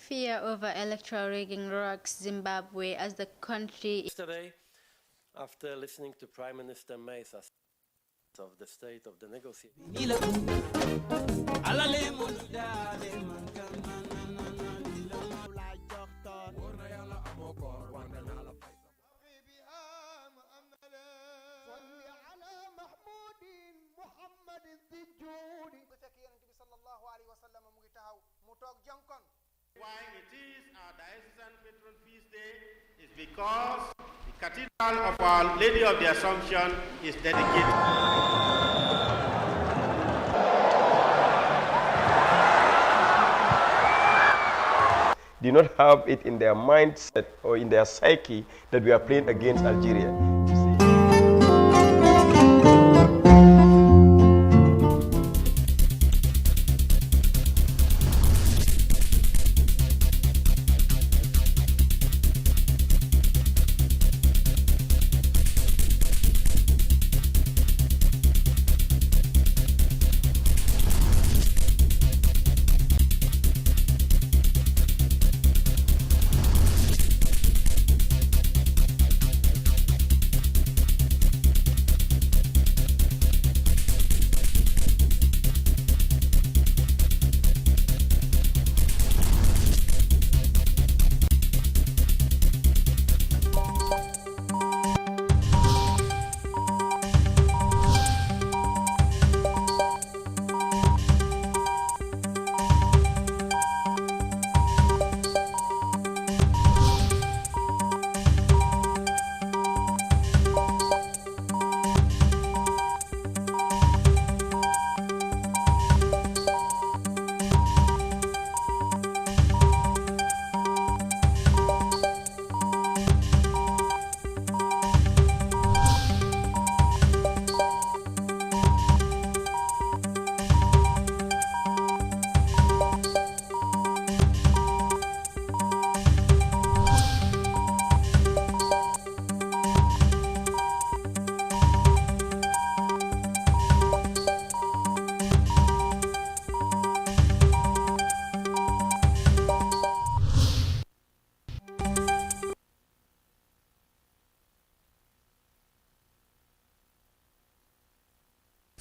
Fear over electoral rigging rocks Zimbabwe as the country. Yesterday, after listening to Prime Minister May's assessment of the state of the negotiation, why it is our diocesan patron feast day is because the Cathedral of Our Lady of the Assumption is dedicated. Do not have it in their mindset or in their psyche that we are playing against Algeria.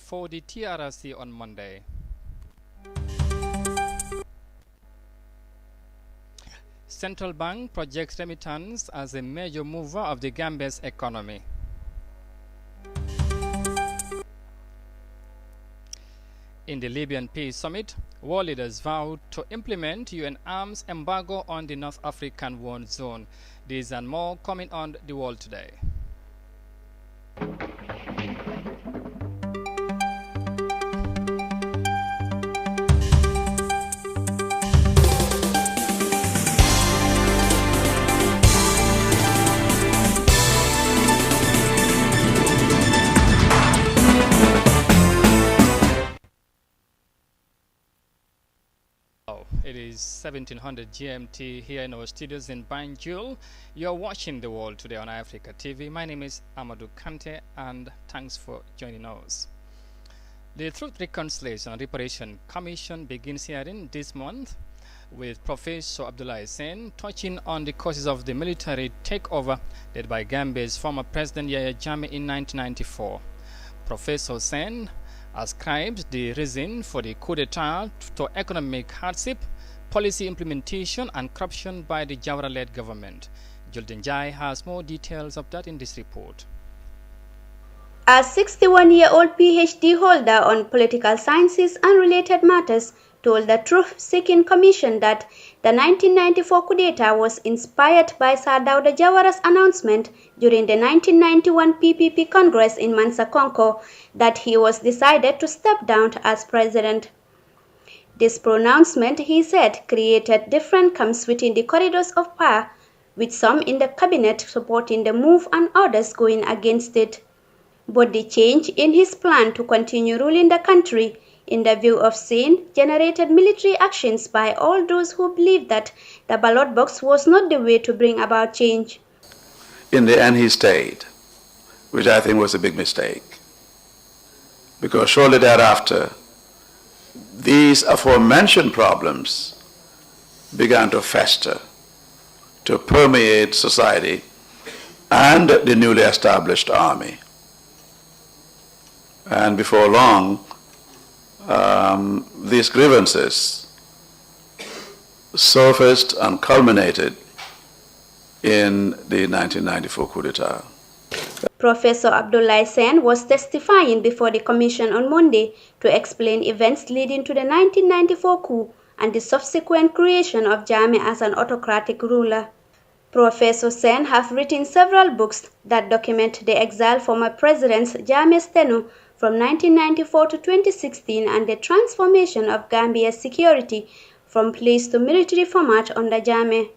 For the TRRC on Monday. Central Bank projects remittance as a major mover of the Gambia's economy. In the Libyan Peace Summit, world leaders vowed to implement UN arms embargo on the North African war zone. These and more coming on The World Today. It is 1700 GMT here in our studios in Banjul. You're watching The World Today on Africa TV. My name is Amadou Kante and thanks for joining us. The Truth, Reconciliation and Reparation Commission begins hearing this month with Professor Abdullah Sen touching on the causes of the military takeover led by Gambia's former President Yahya Jammeh in 1994. Professor Sen ascribes the reason for the coup d'etat to economic hardship, policy implementation and corruption by the Jawara-led government. Julden Jai has more details of that in this report. A 61-year-old PhD holder on political sciences and related matters told the Truth-Seeking Commission that the 1994 coup d'etat was inspired by Sir Dawda Jawara's announcement during the 1991 PPP Congress in Mansa-Konko that he was decided to step down as president. This pronouncement, he said, created different camps within the corridors of power, with some in the cabinet supporting the move and others going against it. But the change in his plan to continue ruling the country, in the view of Sen, generated military actions by all those who believed that the ballot box was not the way to bring about change. In the end, he stayed, which I think was a big mistake, because shortly thereafter, these aforementioned problems began to fester, to permeate society and the newly established army. And before long, these grievances surfaced and culminated in the 1994 coup d'etat. Professor Abdoulaye Sen was testifying before the commission on Monday to explain events leading to the 1994 coup and the subsequent creation of Jammeh as an autocratic ruler. Professor Sen has written several books that document the exiled former president Jammeh's tenure from 1994 to 2016 and the transformation of Gambia's security from police to military format under Jammeh.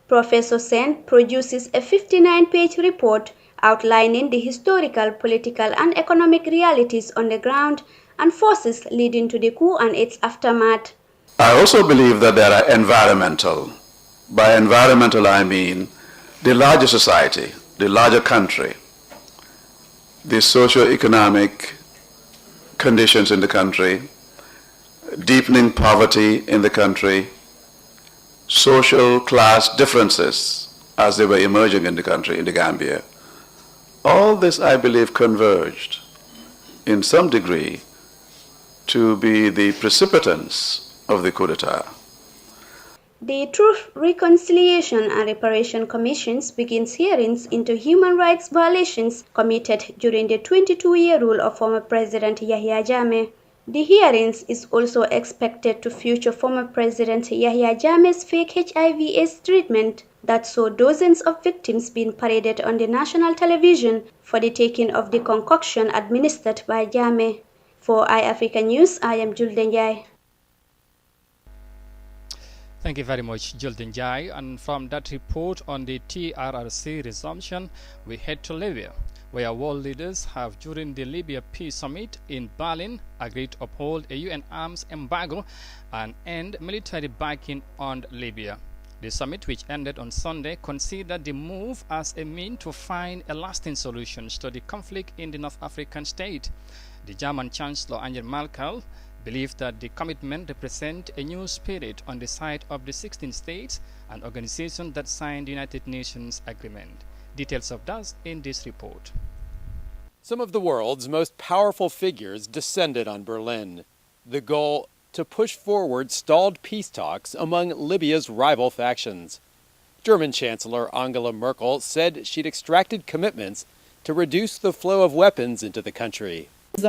Professor Sen produces a 59-page report outlining the historical, political, and economic realities on the ground and forces leading to the coup and its aftermath. I also believe that there are environmental. By environmental, I mean the larger society, the larger country, the socio-economic conditions in the country, deepening poverty in the country, social class differences as they were emerging in the country, in the Gambia. All this, I believe, converged in some degree to be the precipitants of the coup d'etat. The Truth, Reconciliation and Reparation Commissions begins hearings into human rights violations committed during the 22-year rule of former President Yahya Jammeh. The hearings is also expected to feature former President Yahya Jammeh's fake HIV/AIDS treatment that saw dozens of victims being paraded on the national television for the taking of the concoction administered by Jammeh. For iAfrica News, I am Julden Jai. Thank you very much, Julden Jai. And from that report on the TRRC resumption, we head to Libya, where world leaders have, during the Libya Peace Summit in Berlin, agreed to uphold a UN arms embargo and end military backing on Libya. The summit, which ended on Sunday, considered the move as a means to find a lasting solution to the conflict in the North African state. The German Chancellor Angela Merkel believed that the commitment represents a new spirit on the side of the 16 states and organizations that signed the United Nations agreement. Details of that in this report. Some of the world's most powerful figures descended on Berlin. The goal, to push forward stalled peace talks among Libya's rival factions. German Chancellor Angela Merkel said she'd extracted commitments to reduce the flow of weapons into the country. A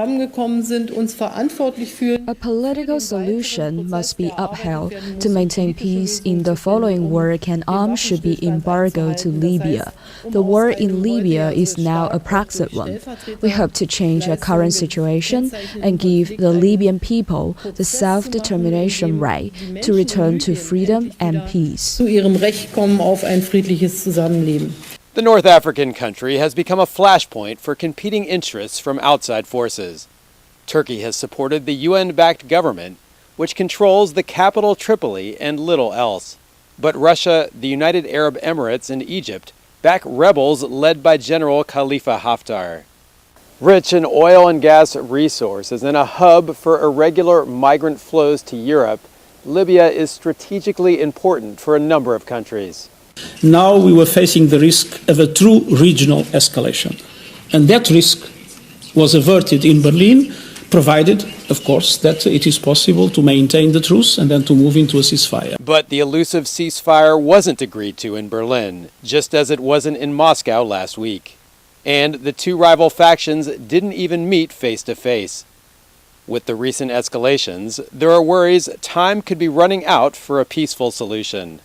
political solution must be upheld to maintain peace in the following work, and arms should be embargoed to Libya. The war in Libya is now a proxy one. We hope to change the current situation and give the Libyan people the self-determination right to return to freedom and peace. The North African country has become a flashpoint for competing interests from outside forces. Turkey has supported the UN-backed government, which controls the capital Tripoli and little else. But Russia, the United Arab Emirates, and Egypt back rebels led by General Khalifa Haftar. Rich in oil and gas resources and a hub for irregular migrant flows to Europe, Libya is strategically important for a number of countries. Now we were facing the risk of a true regional escalation. And that risk was averted in Berlin, provided, of course, that it is possible to maintain the truce and then to move into a ceasefire. But the elusive ceasefire wasn't agreed to in Berlin, just as it wasn't in Moscow last week. And the two rival factions didn't even meet face to face. With the recent escalations, there are worries time could be running out for a peaceful solution.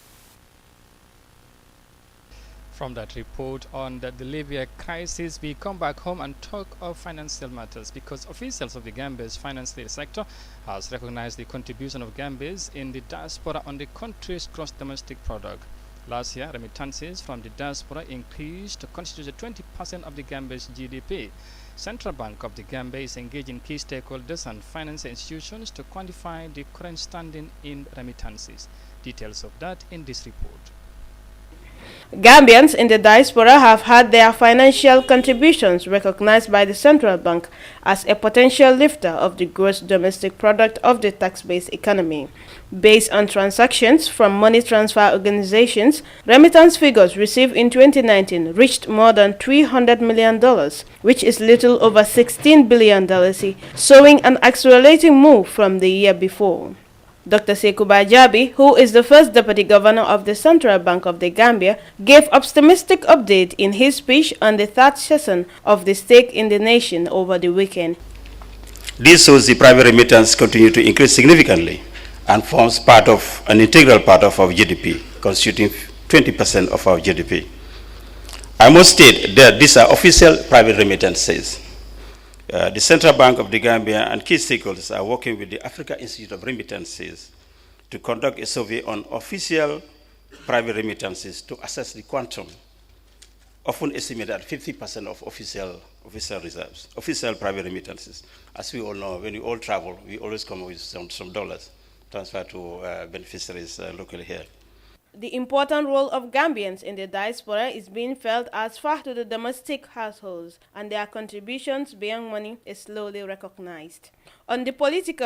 From that report on the Libya crisis, we come back home and talk of financial matters, because officials of the Gambia's financial sector has recognized the contribution of Gambians in the diaspora on the country's gross domestic product. Last year, remittances from the diaspora increased to constitute 20% of the Gambia's GDP. Central Bank of the Gambia is engaging key stakeholders and financial institutions to quantify the current standing in remittances. Details of that in this report. Gambians in the diaspora have had their financial contributions recognized by the central bank as a potential lifter of the gross domestic product of the tax-based economy. Based on transactions from money transfer organizations, remittance figures received in 2019 reached more than $300 million, which is little over $16 billion, showing an accelerating move from the year before. Dr. Sekou Bajabi, who is the first Deputy Governor of the Central Bank of the Gambia, gave optimistic update in his speech on the third session of the Stake in the Nation over the weekend. This shows the private remittance continue to increase significantly and forms an integral part of our GDP, constituting 20% of our GDP. I must state that these are official private remittances. The Central Bank of the Gambia and key stakeholders are working with the Africa Institute of Remittances to conduct a survey on official private remittances to assess the quantum, often estimated at 50% of official reserves, official private remittances. As we all know, when we all travel, we always come with some dollars transferred to beneficiaries locally here. The important role of Gambians in the diaspora is being felt as far to the domestic households, and their contributions beyond money is slowly recognized. On the political